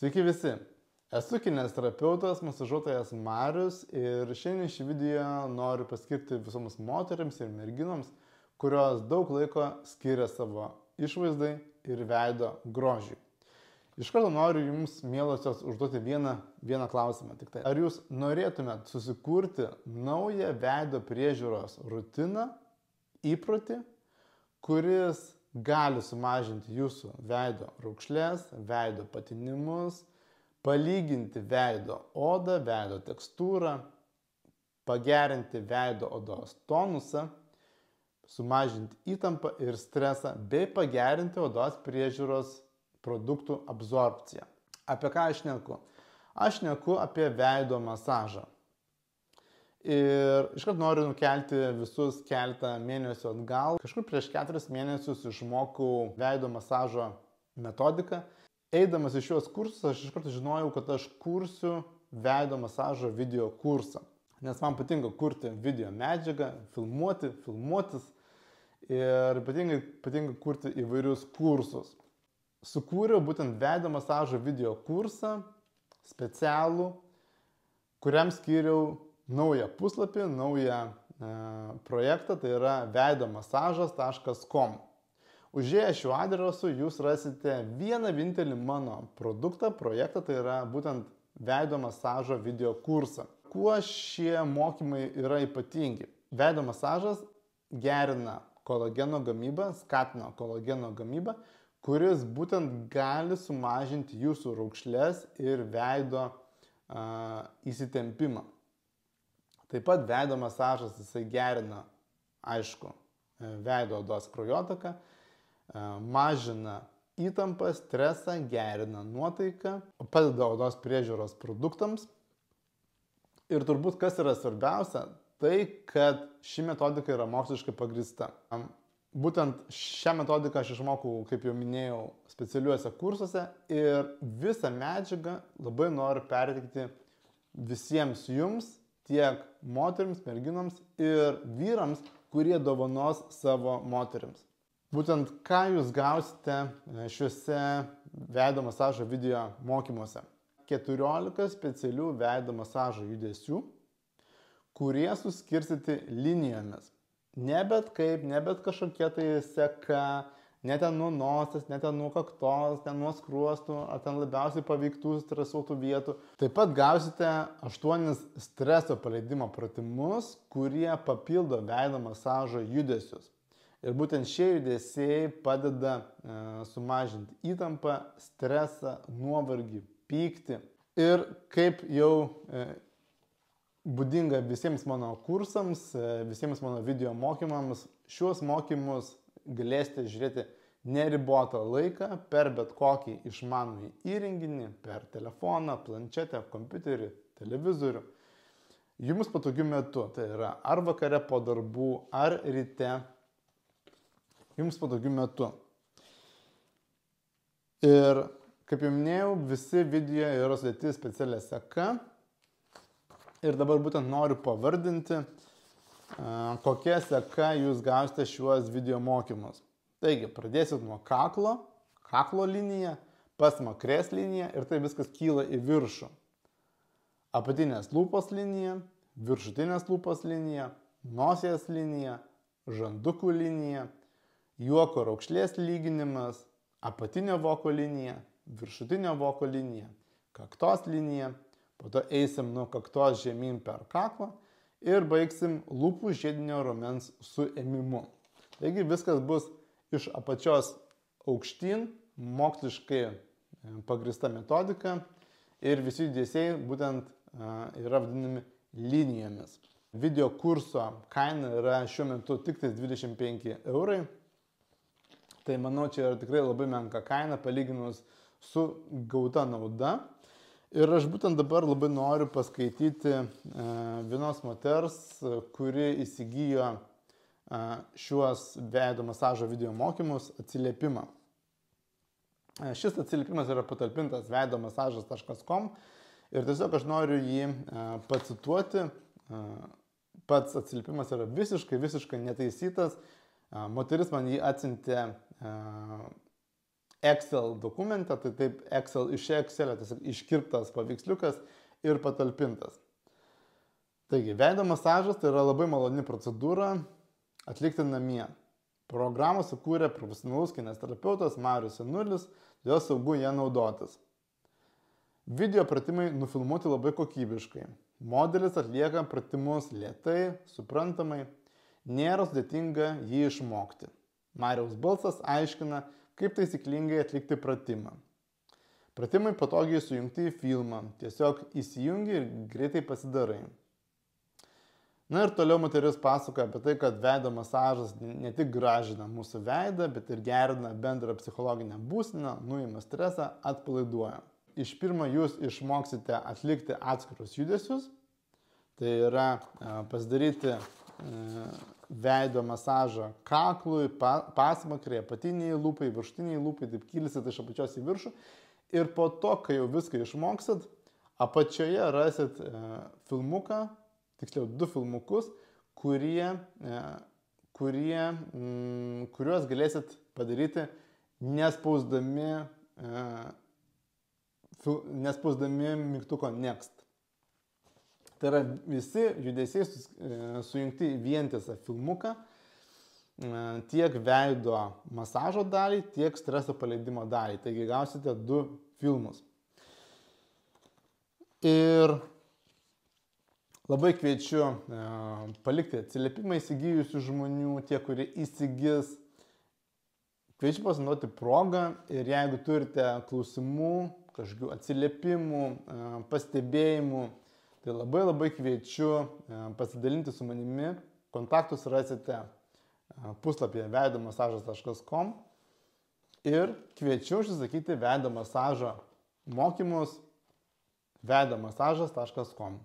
Sveiki visi, esu kineziterapeutas, masažuotojas Marius ir šiandien šį video noriu paskirti visoms moteriams ir merginoms, kurios daug laiko skiria savo išvaizdai ir veido grožiui. Iš karto noriu jums, mielosios, užduoti vieną klausimą. Tik tai, ar jūs norėtumėt susikurti naują veido priežiūros rutiną, įprotį, kuris gali sumažinti jūsų veido raukšles, veido patinimus, palyginti veido odą, veido tekstūrą, pagerinti veido odos tonusą, sumažinti įtampą ir stresą, bei pagerinti odos priežiūros produktų absorpciją. Apie ką aš šneku? Aš šneku apie veido masažą. Ir iškart noriu nukelti visus keletą mėnesių atgal. Kažkur prieš 4 mėnesius išmokau veido masažo metodiką. Eidamas į šiuos kursus, aš iškart žinojau, kad aš kursiu veido masažo video kursą. Nes man patinka kurti video medžiagą, filmuotis ir patinka kurti įvairius kursus. Sukūriau būtent veido masažo video kursą, specialų, kuriam skyriau naują puslapį, naują projektą, tai yra veidomasažas.com. Užėję šiuo adresu jūs rasite vieną vienintelį mano projektą, tai yra būtent veido masažo video kursą. Kuo šie mokymai yra ypatingi? Veido masažas gerina kolageno gamybą, skatina kolageno gamybą, kuris būtent gali sumažinti jūsų raukšles ir veido įsitempimą. Taip pat veido masažas jisai gerina, aišku, veido odos kraujotaką, mažina įtampą, stresą, gerina nuotaiką, padeda odos priežiūros produktams. Ir turbūt kas yra svarbiausia, tai kad ši metodika yra moksliškai pagrįsta. Būtent šią metodiką aš išmokau, kaip jau minėjau, specialiuose kursuose ir visą medžiagą labai noriu perteikti visiems jums, tiek moterims, merginoms ir vyrams, kurie dovanos savo moterims. Būtent ką jūs gausite šiuose veido masažo video mokymuose. 14 specialių veido masažo judesių, kurie suskirstyti linijomis. Ne bet kaip, ne bet kažkokia tai seka, ne ten nuo nosies, ne ten nuo kaktos, ne nuo skruostų, ar ten labiausiai paveiktų stresuotų vietų. Taip pat gausite 8 streso paleidimo pratimus, kurie papildo veido masažo judesius. Ir būtent šie judesiai padeda sumažinti įtampą, stresą, nuovargį, pyktį. Ir kaip jau būdinga visiems mano kursams, visiems mano video mokymams, šiuos mokymus galėsite žiūrėti neribotą laiką per bet kokį išmanųjį įrenginį, per telefoną, planšetę, kompiuterį, televizorių. Jums patogiu metu, tai yra ar vakare po darbų, ar ryte, jums patogiu metu. Ir kaip jau minėjau, visi video yra sudėti specialia seka. Ir dabar būtent noriu pavardinti, kokia seka jūs gausite šiuos video mokymus. Taigi, pradėsit nuo kaklo linija, pasmakrės linija ir tai viskas kyla į viršų. Apatinės lūpos linija, viršutinės lūpos linija, nosies linija, žandukų linija, juoko raukšlės lyginimas, apatinio voko linija, viršutinio voko linija, kaktos linija. Po to eisim nuo kaktos žemyn per kaklą ir baigsim lūpų žiedinio raumens suėmimu. Taigi viskas bus iš apačios aukštyn, moksliškai pagrįsta metodika ir visi judesiai būtent yra vadinami linijomis. Video kurso kaina yra šiuo metu tik 25 eurai. Tai manau, čia yra tikrai labai menka kaina palyginus su gauta nauda. Ir aš būtent dabar labai noriu paskaityti vienos moters, kuri įsigijo šiuos veido masažo video mokymus atsiliepimą. Šis atsiliepimas yra patalpintas veidomasažas.com ir tiesiog aš noriu jį pacituoti. Pats atsiliepimas yra visiškai netaisytas. Moteris man jį atsiuntė Excel dokumente, tai taip iš Excelio tiesiog iškirptas paveiksliukas ir patalpintas. Taigi, veido masažas tai yra labai maloni procedūra atlikti namie. Programą sukūrė profesionalus kineziterapeutas Marius Janulis, todėl saugu ją naudotis. Video pratimai nufilmuoti labai kokybiškai. Modelis atlieka pratimus lėtai, suprantamai, nėra sudėtinga jį išmokti. Mariaus balsas aiškina, kaip taisyklingai atlikti pratimą. Pratimai patogiai sujungti į filmą, tiesiog įsijungi ir greitai pasidarai. Na ir toliau moteris pasakoja apie tai, kad veido masažas ne tik gražina mūsų veidą, bet ir gerina bendrą psichologinę būseną, nuima stresą, atpalaiduoja. Iš pirmo jūs išmoksite atlikti atskirus judesius, tai yra pasidaryti veido masažą kaklui, pasmakrėje, apatiniai lūpai, viršutiniai lūpai, taip kilsit iš apačios į viršų. Ir po to, kai jau viską išmoksit, apačioje rasit filmuką, tiksliau 2 filmukus, kuriuos galėsit padaryti nespausdami mygtuko Next. Tai yra visi judesiai sujungti į vientisą filmuką, tiek veido masažo dalį, tiek streso paleidimo dalį. Taigi gausite 2 filmus. Ir labai kviečiu palikti atsiliepimą įsigijusių žmonių, tie, kurie įsigis. Kviečiu pasinaudoti progą ir jeigu turite klausimų, kažkokių atsiliepimų, pastebėjimų, tai labai kviečiu pasidalinti su manimi. Kontaktus rasite puslapyje veidomasažas.com ir kviečiu užsisakyti veido masažo mokymus veidomasažas.com.